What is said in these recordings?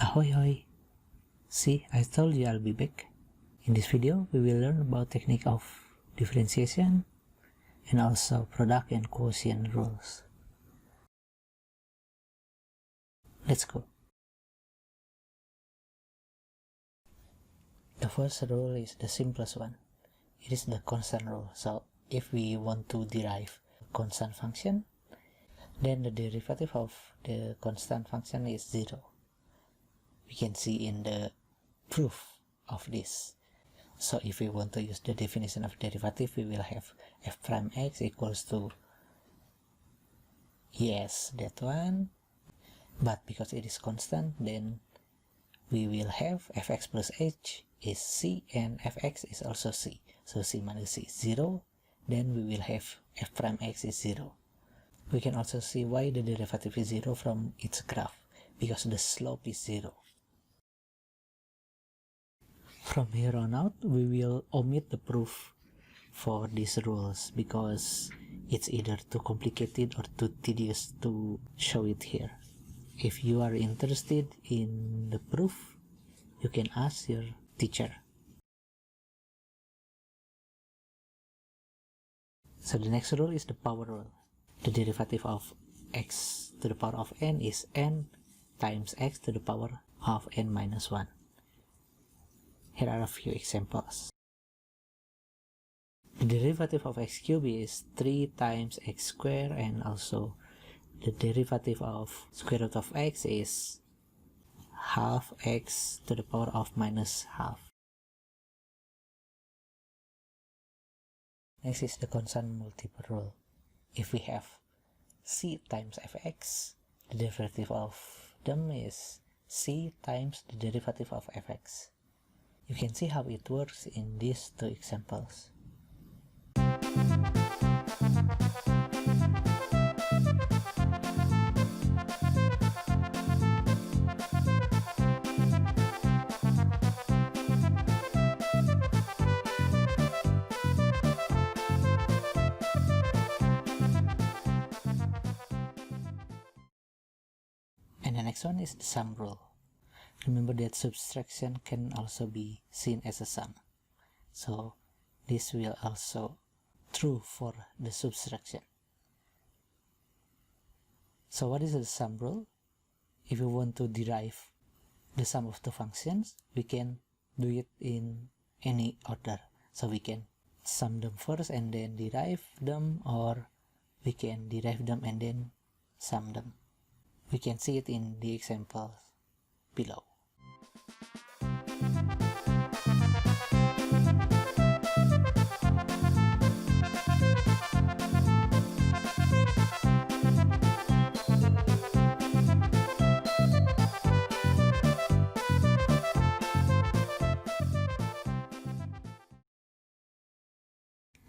Ahoy hoy! See, I told you I'll be back. In this video, we will learn about technique of differentiation and also product and quotient rules. Let's go. The first rule is the simplest one. It is the constant rule. So if we want to derive a constant function, then the derivative of the constant function is 0. We can see in the proof of this. So if we want to use the definition of derivative, we will have f prime x equals to, yes, that one, but because it is constant, then we will have fx plus h is c and fx is also c. So c minus c is 0, then we will have f prime x is 0. We can also see why the derivative is 0 from its graph, because the slope is 0. From here on out, we will omit the proof for these rules because it's either too complicated or too tedious to show it here. If you are interested in the proof, you can ask your teacher. So the next rule is the power rule. The derivative of x to the power of n is n times x to the power of n minus 1. Here are a few examples. The derivative of x cubed is 3 times x squared, and also the derivative of square root of x is half x to the power of minus half. Next is the constant multiple rule. If we have c times fx, the derivative of them is c times the derivative of fx. You can see how it works in these two examples. And the next one is the sum rule. Remember that subtraction can also be seen as a sum. So this will also true for the subtraction. So what is the sum rule? If we want to derive the sum of the functions, we can do it in any order. So we can sum them first and then derive them, or we can derive them and then sum them. We can see it in the examples below.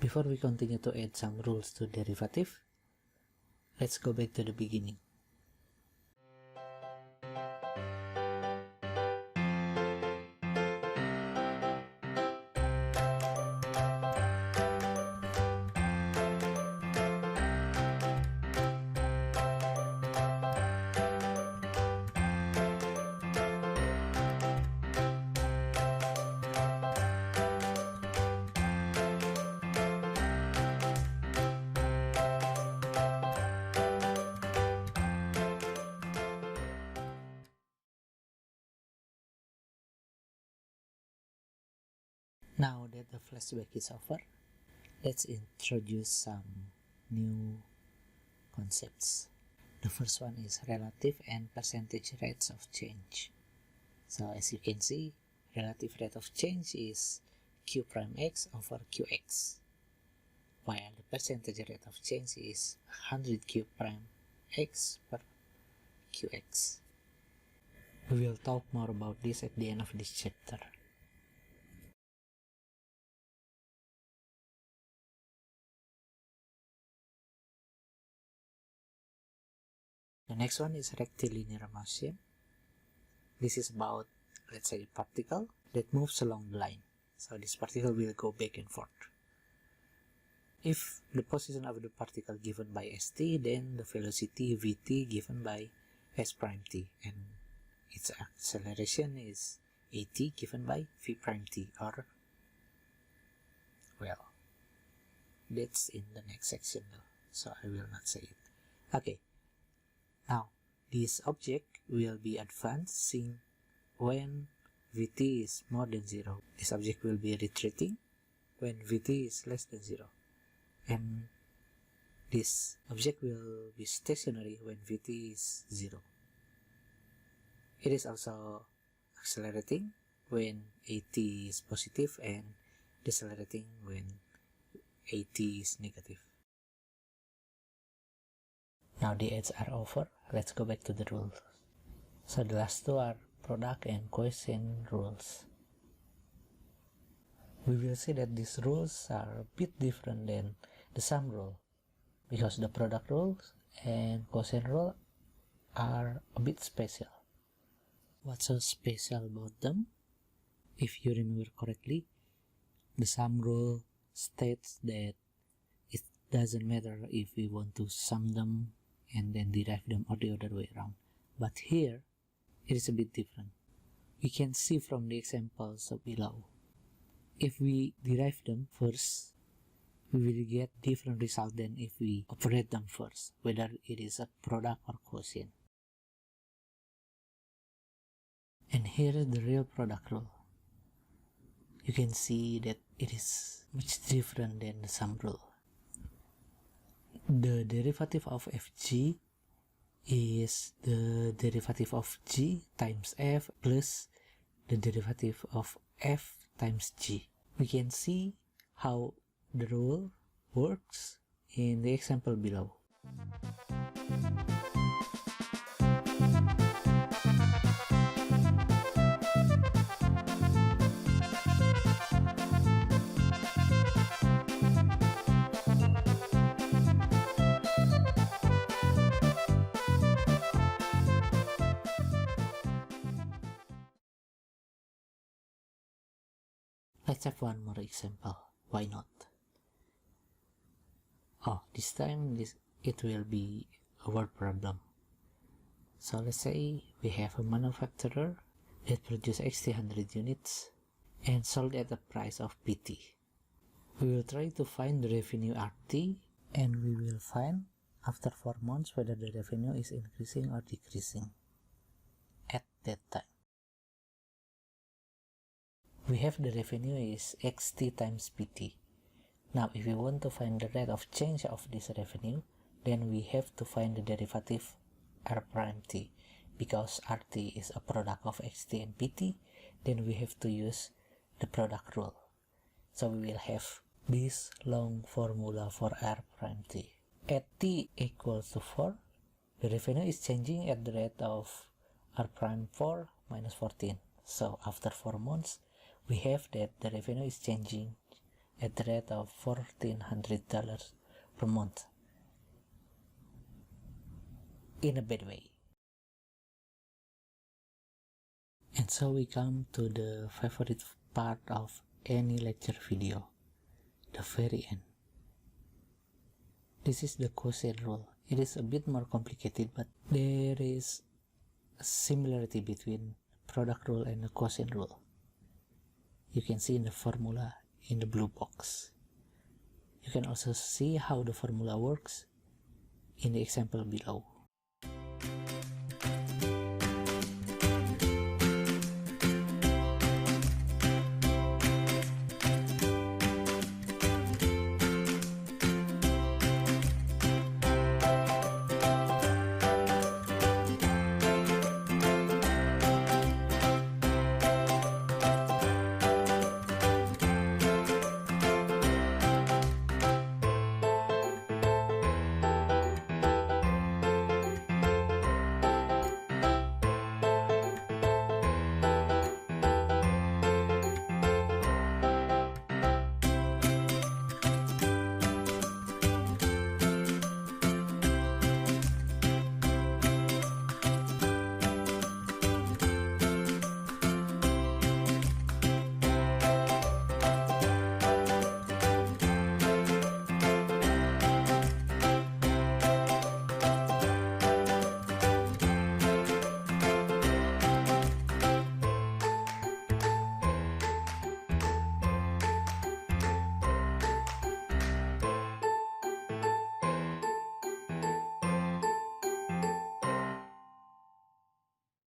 Before we continue to add some rules to derivative, let's go back to the beginning. Now that the flashback is over, let's introduce some new concepts. The first one is relative and percentage rates of change. So as you can see, relative rate of change is q prime x over qx, while the percentage rate of change is 100 q prime x per qx. We will talk more about this at the end of this chapter. The next one is rectilinear motion. This is about, let's say, a particle that moves along the line. So this particle will go back and forth. If the position of the particle given by st, then the velocity vt given by s prime t, and its acceleration is at given by v prime t, or, well, that's in the next section though, so I will not say it. Okay, now this object will be advancing when vt is more than 0. This object will be retreating when vt is less than 0. And this object will be stationary when vt is 0. It is also accelerating when at is positive and decelerating when at is negative. Now the edges are over. Let's go back to the rules. So the last two are product and quotient rules. We will see that these rules are a bit different than the sum rule, because the product rules and quotient rule are a bit special. What's so special about them? If you remember correctly, the sum rule states that it doesn't matter if we want to sum them and then derive them, or the other way around. But here, it is a bit different. We can see from the examples below. If we derive them first, we will get different result than if we operate them first, whether it is a product or quotient. And here is the real product rule. You can see that it is much different than the sum rule. The derivative of fg is the derivative of g times f plus the derivative of f times g. We can see how the rule works in the example below. Let's have one more example. Why not? Oh, this time it will be a word problem. So let's say we have a manufacturer that produces XT 100 units and sold at a price of PT. We will try to find the revenue RT, and we will find after 4 months whether the revenue is increasing or decreasing at that time. We have the revenue is XT times PT. Now if we want to find the rate of change of this revenue, then we have to find the derivative R prime T. Because RT is a product of XT and PT, then we have to use the product rule. So we will have this long formula for R prime T. At T equals to 4, the revenue is changing at the rate of R prime 4 minus 14. So after 4 months, we have that the revenue is changing at the rate of $1,400 per month in a bad way. And so we come to the favorite part of any lecture video, the very end. This is the quotient rule. It is a bit more complicated, but there is a similarity between product rule and the quotient rule. You can see in the formula in the blue box. You can also see how the formula works in the example below.